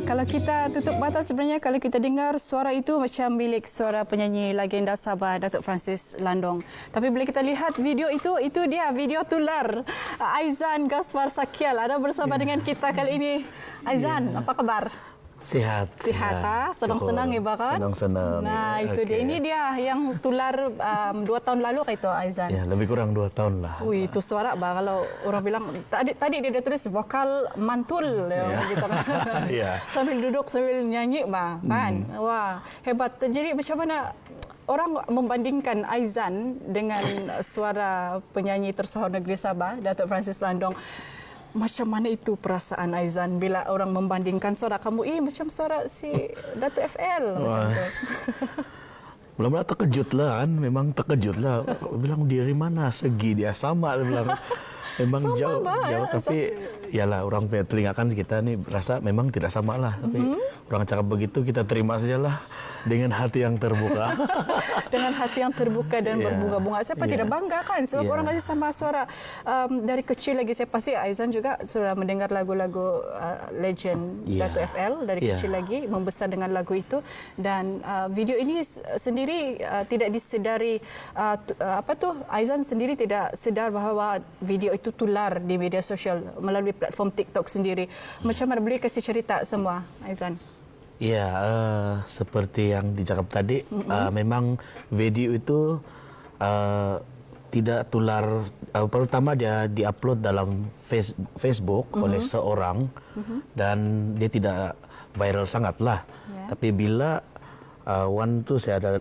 Kalau kita tutup mata sebenarnya kalau kita dengar suara itu macam milik suara penyanyi legenda Sabah Datuk Francis Landong. Tapi bila kita lihat video itu dia video tular Aizan Gaspar Sakial ada bersama dengan kita kali ini. Aizan, apa kabar? Sihat. Senang-senang ya kan? Senang-senang. Nah, itu dia. Ini dia yang tular 2 tahun lalu kah itu Aizan? Ya, lebih kurang 2 tahun lah. Wih, itu suara kalau orang bilang tadi dia dah tulis vokal mantul gitu kan. Ya. Sambil duduk sambil nyanyi kan. Wah, hebat. Jadi macam mana orang membandingkan Aizan dengan suara penyanyi tersohor negeri Sabah Datuk Francis Landong? Macam mana itu perasaan Aizan bila orang membandingkan suara kamu, macam suara si Datuk FL macam tu. Mula-mula terkejut lah kan, memang terkejut lah. Bilang dari mana segi dia sama, dia bilang. Memang sama jauh, tapi yalah orang telingakan kita ni rasa memang tidak sama lah. Tapi orang cakap begitu kita terima sajalah dengan hati yang terbuka. Dengan hati yang terbuka dan berbunga-bunga. Siapa tidak bangga kan? Sebab orang kasih sama suara dari kecil lagi. Saya pasti Aizan juga sudah mendengar lagu-lagu legend Datuk FL dari kecil lagi, membesar dengan lagu itu. Dan video ini sendiri tidak disedari, Aizan sendiri tidak sedar bahawa video itu tular di media sosial melalui platform TikTok sendiri. Macam mana boleh kasih cerita semua, Aizan? Ya, seperti yang dicakap tadi, memang video itu tidak tular. Pertama dia diupload dalam Facebook oleh seorang dan dia tidak viral sangatlah. Tapi bila one tu saya ada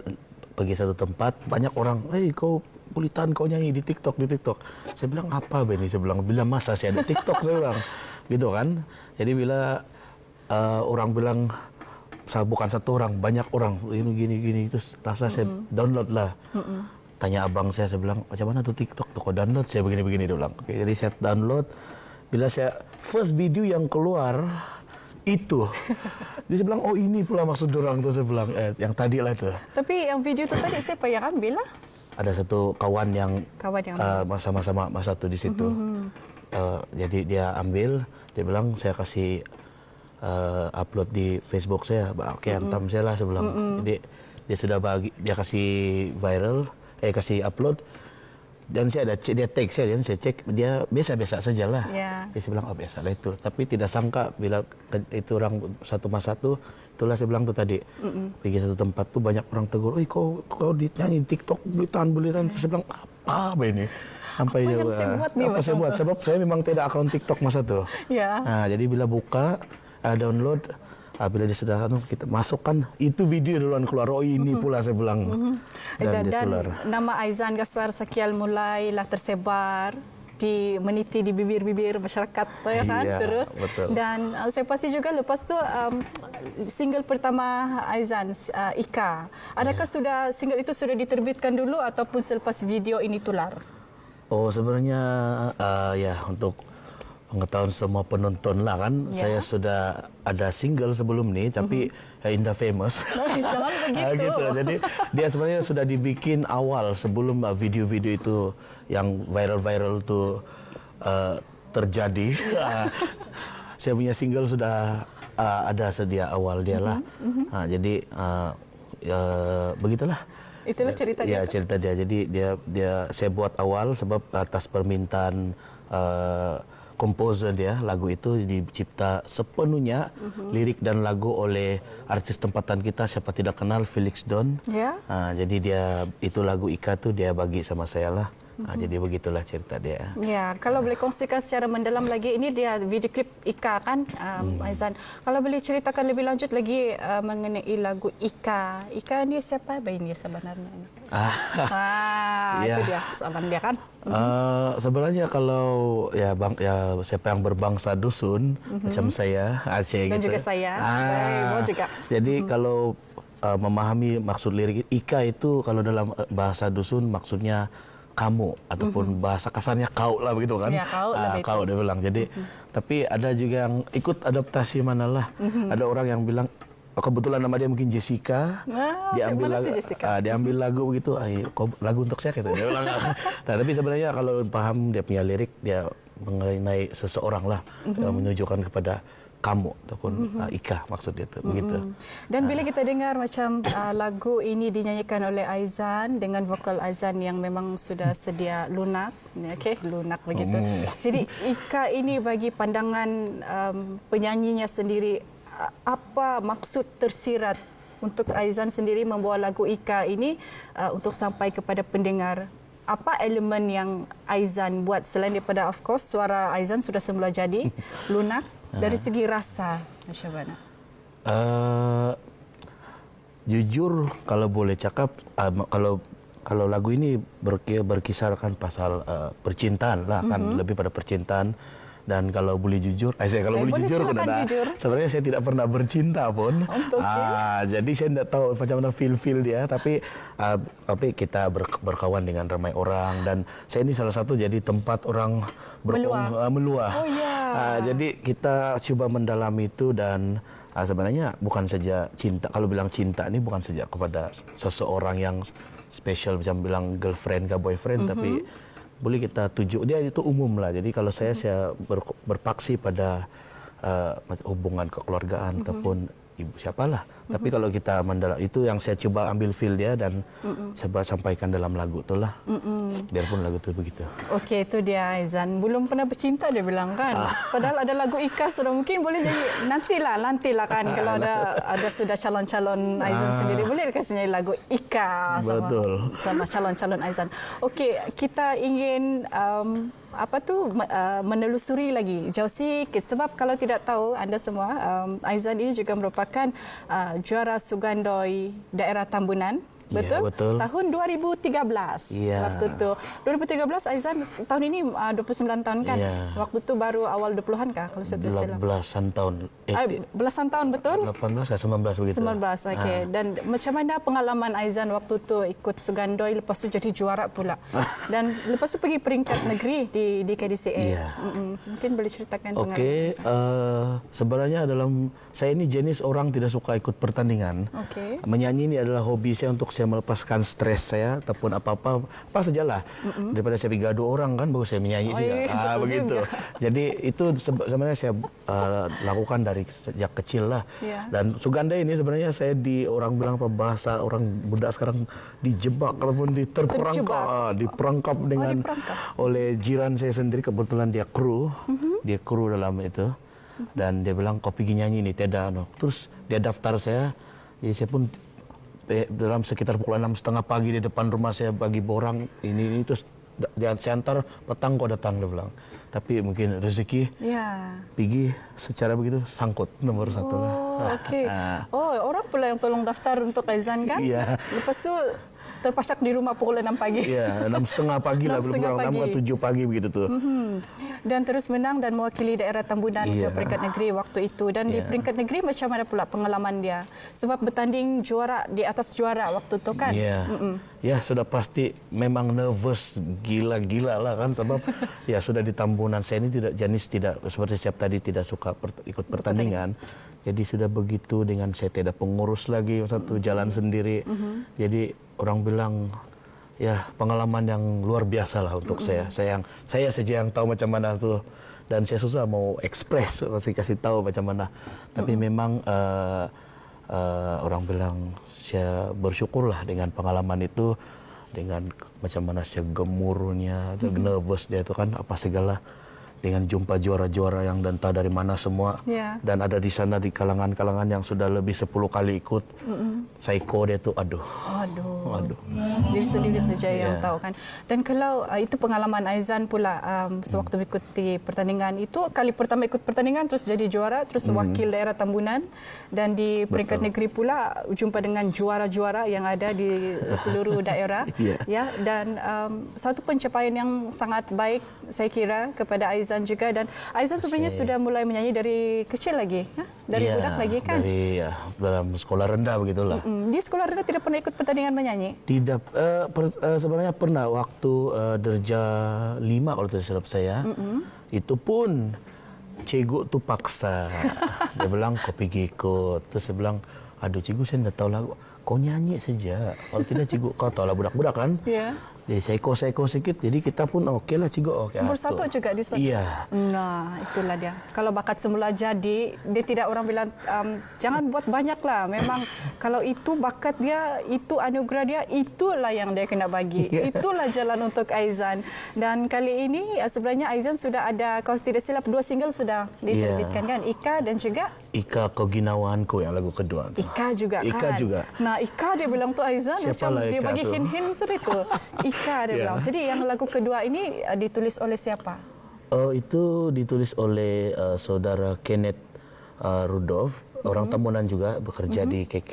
pergi satu tempat, banyak orang, kau Pulitan kau nyanyi di TikTok. Saya bilang apa Benny? Saya bilang bila masa saya ada TikTok saya bilang, gitu kan? Jadi bila orang bilang bukan satu orang, banyak orang ini gini terus rasa saya download lah. Tanya abang saya bilang macam mana tuh TikTok tuh kau download? Saya begini dia bilang. Oke, jadi saya download. Bila saya first video yang keluar itu, dia bilang oh ini pula maksud orang tuh, saya bilang yang tadi lah itu. Tapi yang video itu tadi siapa yang ambil lah? Ada satu kawan yang sama-sama masa itu di situ. Jadi dia ambil, dia bilang saya kasih upload di Facebook saya. Oke, antam saya lah sebelum. Jadi dia sudah dia kasih viral, kasih upload. Dan saya ada cek, dia tag saya, dan saya cek dia biasa-biasa sajalah. Dia saya bilang biasa lah itu. Tapi tidak sangka bila itu orang satu masa tu, itulah saya bilang tu tadi. Pergi satu tempat tu banyak orang tegur, kau nyanyi di TikTok bulitan. Saya bilang apa ini? Sampai apa saya buat? Sebab saya memang tidak akun TikTok masa tu. Nah, jadi bila buka download, bila dia sudah kita masukkan itu video duluan keluar. Oh ini pula saya bilang. Dan nama Aizan Gaspar Sakial mulailah tersebar meniti di bibir-bibir masyarakat ya kan, terus. Betul. Dan saya pasti juga lepas tu single pertama Aizan Ika. Adakah single itu sudah diterbitkan dulu ataupun selepas video ini tular? Oh sebenarnya untuk pengetahuan semua penonton lah kan, saya sudah ada single sebelum ni, tapi Indah Famous. Jangan begitu. Gitu. Jadi dia sebenarnya sudah dibikin awal sebelum video-video itu yang viral tu terjadi. Saya punya single sudah ada sedia awal dia lah. Jadi begitulah. Itulah cerita dia. Ya cerita dia. Jadi saya buat awal sebab atas permintaan komposer dia, lagu itu dicipta sepenuhnya lirik dan lagu oleh artis tempatan kita siapa tidak kenal, Felix Don. Jadi itu lagu Ika tu dia bagi sama saya lah. Jadi begitulah cerita dia. Ya, kalau boleh kongsikan secara mendalam lagi, ini dia video klip Ika kan, Aizan. Kalau boleh ceritakan lebih lanjut lagi mengenai lagu Ika. Ika ni siapa ini sebenarnya? Itu dia soalan dia kan. Sebenarnya kalau siapa yang berbangsa dusun macam saya, Aceh dan gitu. juga saya. Juga. Jadi kalau memahami maksud lirik Ika itu kalau dalam bahasa dusun maksudnya kamu ataupun bahasa kasarnya kau lah begitu kan. Ya, kau dia bilang. Jadi tapi ada juga yang ikut adaptasi manalah. Ada orang yang bilang kebetulan nama dia mungkin Jessica. Dia ambil lagu begitu, lagu untuk saya gitu. Dia bilang. Tapi sebenarnya kalau paham dia punya lirik, dia mengenai seseorang lah, menunjukkan kepada kamu ataupun Ika maksud dia tu begitu. Dan bila kita dengar macam lagu ini dinyanyikan oleh Aizan dengan vokal Aizan yang memang sudah sedia lunak, okey, lunak begitu. Jadi Ika ini bagi pandangan penyanyinya sendiri, apa maksud tersirat untuk Aizan sendiri membawa lagu Ika ini untuk sampai kepada pendengar? Apa elemen yang Aizan buat selain daripada of course suara Aizan sudah semula jadi lunak, dari segi rasa macam mana? Jujur kalau boleh cakap, kalau lagu ini berkisarkan pasal percintaan lah, kan lebih pada percintaan. Dan kalau boleh jujur, kalau boleh jujur, sebenarnya saya tidak pernah bercinta pun. Jadi saya tidak tahu macam mana feel dia. Tapi kita berkawan dengan ramai orang dan saya ini salah satu jadi tempat orang meluah. Jadi kita cuba mendalami itu dan sebenarnya bukan saja cinta. Kalau bilang cinta ini bukan saja kepada seseorang yang spesial macam bilang girlfriend ke boyfriend, tapi boleh kita tuju dia itu umum lah. Jadi kalau saya berpaksi pada hubungan kekeluargaan ataupun ibu siapalah. Tapi kalau kita mendalam itu yang saya coba ambil feel dia dan coba sampaikan dalam lagu itulah. Biarpun lagu itu begitu. Okey, itu dia Aizan. Belum pernah bercinta dia bilang kan. Padahal ada lagu Ika sudah mungkin boleh jadi nantilah kan kalau ada sudah calon-calon Aizan sendiri boleh kasih nyanyi lagu Ika sama calon-calon Aizan. Okey, kita ingin menelusuri lagi jauh sikit sebab kalau tidak tahu anda semua, Aizan ini juga merupakan juara Sugandoi daerah Tambunan. Betul? Ya, betul. Tahun 2013. Ya. Waktu tu 2013 Aizan tahun ini 29 tahun kan? Ya. Waktu tu baru awal 20-an kah kalau saya tidak salah. Belasan tahun. Belasan tahun betul? 18 ke 19 begitu. 19, okey. Dan macam mana pengalaman Aizan waktu tu ikut Sugandoi lepas tu jadi juara pula. Dan lepas tu pergi peringkat negeri di KDCA. Ya. Mungkin boleh ceritakan pengalaman. Okey, sebenarnya saya ini jenis orang tidak suka ikut pertandingan. Okay. Menyanyi ini adalah hobi saya untuk saya melepaskan stres saya ataupun apa sajalah. Daripada saya pergi gaduh orang kan baru saya menyanyi juga. Begitu. Juga. Jadi itu sebenarnya saya lakukan dari sejak kecil lah. Yeah. Dan Sugandai ini sebenarnya saya orang bilang apa bahasa orang budak sekarang dijebak ataupun diperangkap dengan oleh jiran saya sendiri, kebetulan dia kru. Dia kru dalam itu. Dan dia bilang kau pergi nyanyi ni tiada Terus dia daftar saya. Jadi saya pun dalam sekitar pukul 6:30 pagi di depan rumah saya bagi borang ini terus dia antar petang kau datang dia bilang. Tapi mungkin rezeki pergi secara begitu sangkut nomor 1 lah. Okey. Orang pula yang tolong daftar untuk Aizan kan? Ya. Lepas tu terpasak di rumah pukul 6 pagi. Ya, 6:30 pagi lah, belum kurang 6 ke 7 pagi begitu tu. Dan terus menang dan mewakili daerah Tambunan ke peringkat negeri waktu itu. Dan di peringkat negeri macam mana pula pengalaman dia? Sebab bertanding juara di atas juara waktu tu kan? Ya, sudah pasti memang nervous gila-gila lah kan sebab ya sudah di Tambunan. Saya ini tidak seperti siap tadi tidak suka ikut pertandingan. Jadi sudah begitu dengan saya tidak pengurus lagi satu jalan sendiri. Jadi orang bilang ya pengalaman yang luar biasa lah untuk saya. Saya saja yang tahu macam mana tu dan saya susah mau ekspres kasih tahu macam mana. Tapi memang orang bilang saya bersyukurlah dengan pengalaman itu, dengan macam mana saya gemuruhnya, nervous dia itu kan apa segala. Dengan jumpa juara-juara yang dan tahu dari mana semua. Dan ada di sana di kalangan-kalangan yang sudah lebih 10 kali ikut. Psycho dia tu aduh. Diri sendiri saja yang tahu kan. Dan kalau itu pengalaman Aizan pula sewaktu mengikuti pertandingan itu, kali pertama ikut pertandingan terus jadi juara, terus wakil daerah Tambunan dan di peringkat negeri pula jumpa dengan juara-juara yang ada di seluruh daerah. Ya, dan satu pencapaian yang sangat baik saya kira kepada Aizan juga. Dan Aizan sebenarnya sudah mulai menyanyi dari kecil lagi, dari budak lagi kan? Dari dalam sekolah rendah begitulah. Di sekolah rendah tidak pernah ikut pertandingan menyanyi? Tidak, sebenarnya pernah waktu darjah 5 kalau tidak silap saya. Itu pun cikgu tu paksa. Dia bilang kau pergi ikut. Terus saya bilang, aduh cikgu saya tidak tahu lagu. Kau nyanyi saja. Kalau tidak cikgu kau tahu lah budak-budak kan? Dia seko-seko sikit, jadi kita pun okey lah cikgu. Okay, bersatu juga di sana. Iya. Nah, itulah dia. Kalau bakat semula jadi, dia tidak orang bilang jangan buat banyak lah. Memang kalau itu bakat dia, itu anugerah dia, itulah yang dia kena bagi. Itulah jalan untuk Aizan. Dan kali ini sebenarnya Aizan sudah ada, kalau tidak silap 2 single sudah diterbitkan kan? Ika dan juga Ika Koginawanku yang lagu kedua tu. Ika juga kan? Ika juga. Nah, Ika dia bilang tu Aizan macam Siapalah dia Ika bagi tu? hint-hint itu. Ika dia bilang. Jadi yang lagu kedua ini ditulis oleh siapa? Itu ditulis oleh saudara Kenneth Rudolph, orang Tamunan juga, bekerja di KK.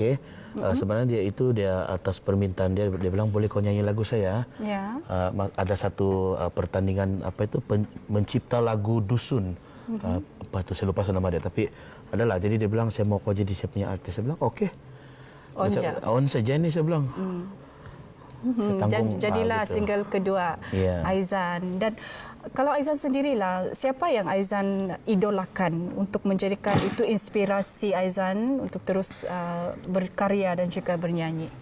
Sebenarnya dia atas permintaan dia bilang boleh kau nyanyi lagu saya. Ya. Ada satu pertandingan mencipta lagu dusun. Apa tu saya lupa nama dia, tapi adalah, jadi dia bilang saya mau kau jadi saya punya artis. Saya bilang okey. On saja ni saya bilang. Jadilah gitu. single kedua Aizan. Dan kalau Aizan sendirilah, siapa yang Aizan idolakan untuk menjadikan itu inspirasi Aizan untuk terus berkarya dan juga bernyanyi?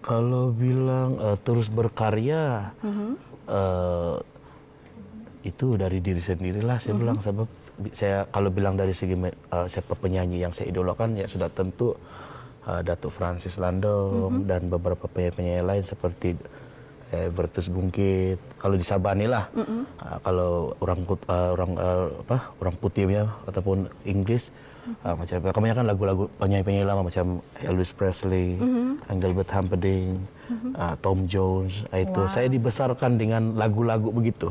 Kalau bilang terus berkarya, itu dari diri sendirilah saya bilang. Sebab saya kalau bilang dari segi siapa penyanyi yang saya idolakan, ya sudah tentu Datuk Francis Landong dan beberapa penyanyi lain seperti Vertus Bungkit. Kalau di Sabah ni lah, kalau orang putih ya ataupun Inggris, macam kebanyakan lagu-lagu penyanyi lama macam Elvis Presley, Engelbert Humperdinck, Tom Jones. Itu saya dibesarkan dengan lagu-lagu begitu.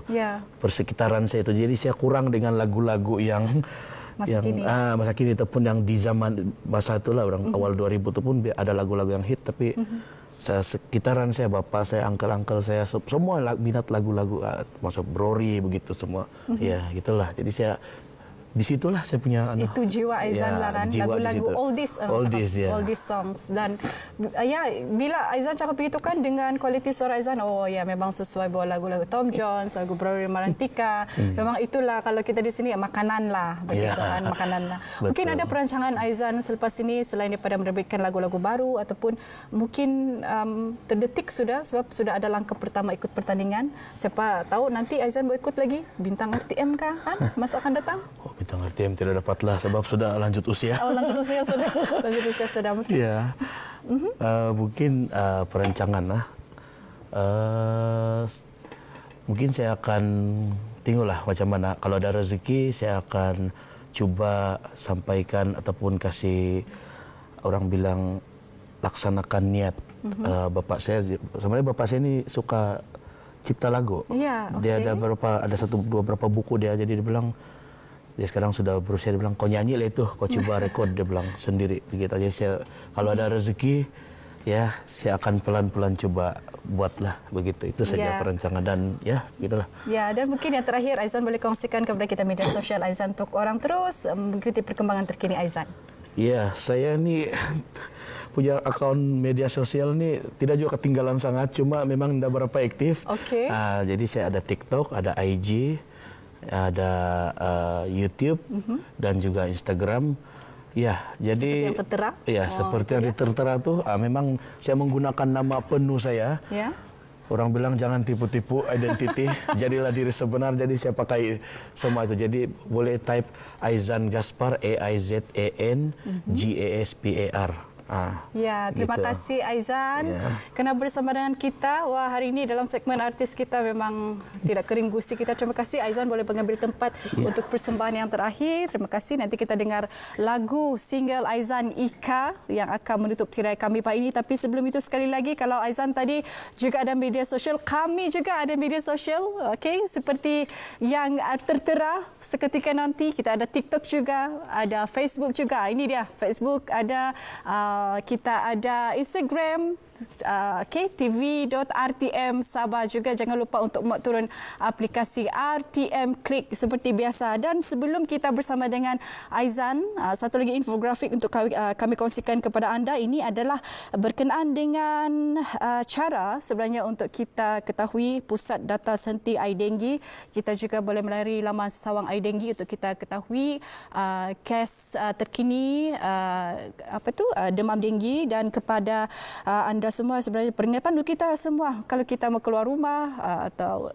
Persekitaran saya itu, jadi saya kurang dengan lagu-lagu yang masa kini ataupun yang di zaman masa itulah orang awal 2000 itu pun ada lagu-lagu yang hit, tapi sekitaran saya, bapa saya, uncle saya, semua minat lagu-lagu termasuk Rory begitu semua. Ya, gitulah. Jadi saya di situlah saya punya itu jiwa Aizan Laran, lagu-lagu oldies songs. Dan bila Aizan cakap begitu kan dengan kualiti suara Aizan, memang sesuai bawa lagu-lagu Tom Jones, lagu Rory Marantika. Memang itulah kalau kita di sini makanan lah begitu kan, makanan lah. Mungkin ada perancangan Aizan selepas ini selain daripada menerbitkan lagu-lagu baru ataupun mungkin terdetik sudah, sebab sudah ada langkah pertama ikut pertandingan. Siapa tahu nanti Aizan mau ikut lagi bintang RTM kah kan masa akan datang? Bintang RTM tidak dapatlah sebab sudah lanjut usia. Lanjut usia sudah. Lanjut usia sudah mungkin. Ya. Mungkin perancangan lah. Mungkin saya akan tengoklah macam mana. Kalau ada rezeki saya akan cuba sampaikan ataupun kasih orang bilang laksanakan niat bapa saya. Sebenarnya bapa saya ni suka cipta lagu. Dia ada beberapa buku dia, jadi dia bilang dia sekarang sudah berusia, dia bilang kau nyanyi lah itu, kau coba rekod, dia bilang sendiri begitu. Jadi saya kalau ada rezeki ya saya akan pelan-pelan coba buatlah begitu. Itu saja perancangan dan ya gitulah. Ya, dan mungkin yang terakhir Aizan boleh kongsikan kepada kita media sosial Aizan untuk orang terus mengikuti perkembangan terkini Aizan. Ya, saya ni punya akaun media sosial ni tidak juga ketinggalan sangat, cuma memang tidak berapa aktif. Jadi saya ada TikTok, ada IG, ada YouTube dan juga Instagram. Ya, jadi seperti yang tertera. Ya, seperti yang tertera tu memang saya menggunakan nama penuh saya. Orang bilang jangan tipu-tipu identiti, jadilah diri sebenar. Jadi saya pakai semua itu. Jadi boleh type Aizan Gaspar, AIZAN GASPAR. Terima kasih Aizan kerana bersama dengan kita. Hari ini dalam segmen artis kita memang tidak kering gusi kita. Terima kasih Aizan boleh mengambil tempat untuk persembahan yang terakhir. Terima kasih. Nanti kita dengar lagu single Aizan Ika yang akan menutup tirai kami pagi ini. Tapi sebelum itu sekali lagi, kalau Aizan tadi juga ada media sosial, kami juga ada media sosial. Seperti yang tertera seketika nanti, kita ada TikTok juga, ada Facebook juga. Ini dia Facebook, ada kita ada Instagram, tv.rtm Sabah juga. Jangan lupa untuk muat turun aplikasi RTM Klik seperti biasa. Dan sebelum kita bersama dengan Aizan, satu lagi infografik untuk kami kongsikan kepada anda. Ini adalah berkenaan dengan cara sebenarnya untuk kita ketahui pusat data senti aidenggi. Kita juga boleh melalui laman sesawang aidenggi untuk kita ketahui kes terkini demam denggi. Dan kepada anda anda semua sebenarnya peringatan untuk kita semua kalau kita mau keluar rumah atau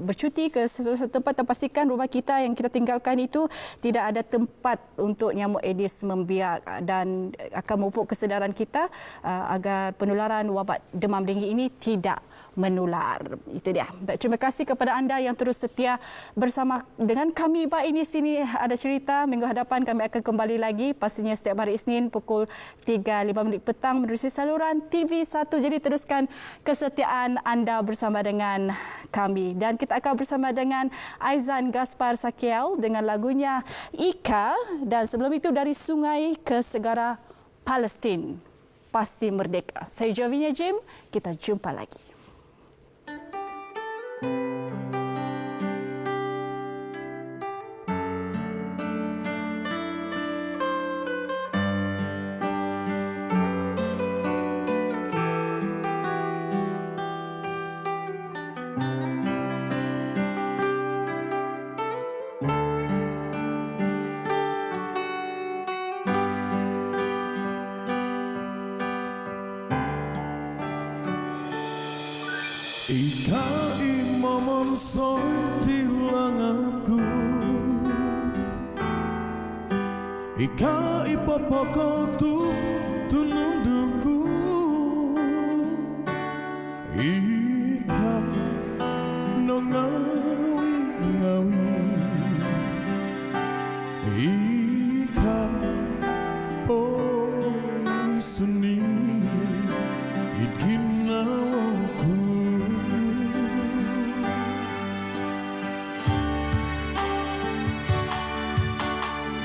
bercuti ke sesuatu tempat, pastikan rumah kita yang kita tinggalkan itu tidak ada tempat untuk nyamuk Aedes membiak dan akan memupuk kesedaran kita agar penularan wabak demam denggi ini tidak menular. Itu dia. Baik, terima kasih kepada anda yang terus setia bersama dengan kami. Baik, ini sini ada cerita. Minggu hadapan kami akan kembali lagi pastinya setiap hari Isnin pukul 3.05 petang menerusi saluran TV1. Jadi teruskan kesetiaan anda bersama dengan kami. Dan kita akan bersama dengan Aizan Gaspar Sakiel dengan lagunya Ika, dan sebelum itu dari sungai ke segara Palestin. Pasti merdeka. Saya Javinia Jim, kita jumpa lagi. Ika imamon soy tilangaku, Ika ipapakotu tununduku, Ika nongawi-ngawi, Ika oh seni ikinawaku.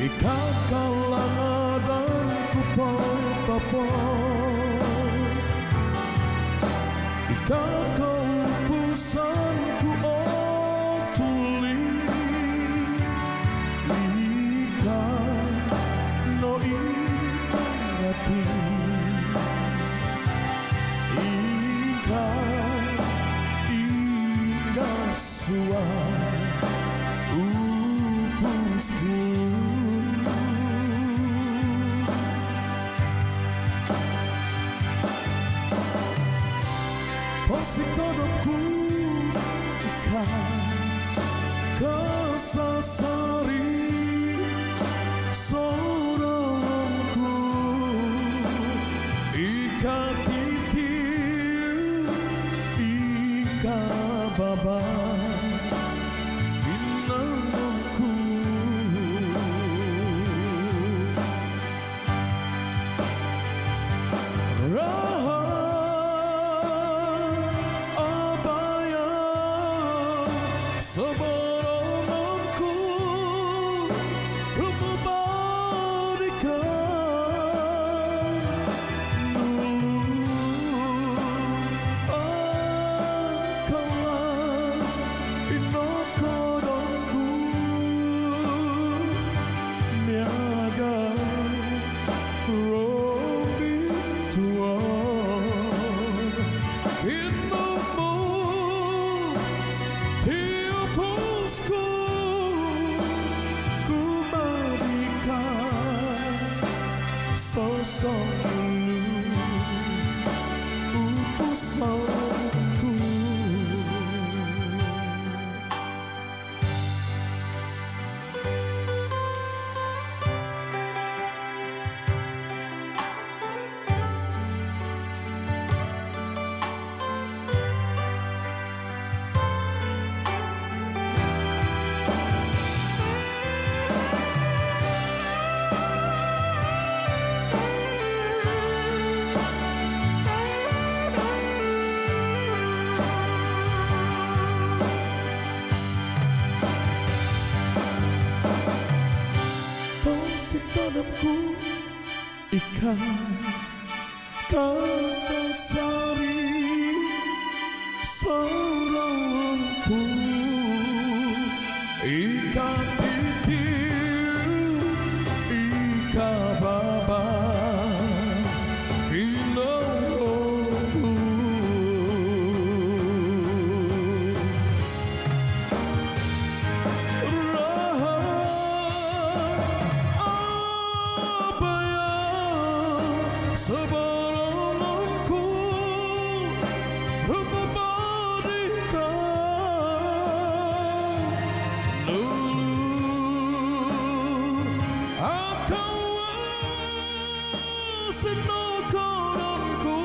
Ika kalangan kupoy-papoy, Ika kaupusanku otuli, Ika no ingati, Ika ingasua upusku. Posikodoku Ika kesasari sorongku, Ika titir, Ika baba inanku. Seborongku membadikan kelas inokodongku niaga robi tua hidupmu tiupusku ku berikan sosok dulu upusanku. Posikodoku Ika kasasari sorongku, Ika titir, Ika baba inanku. Seborongku tresno kononku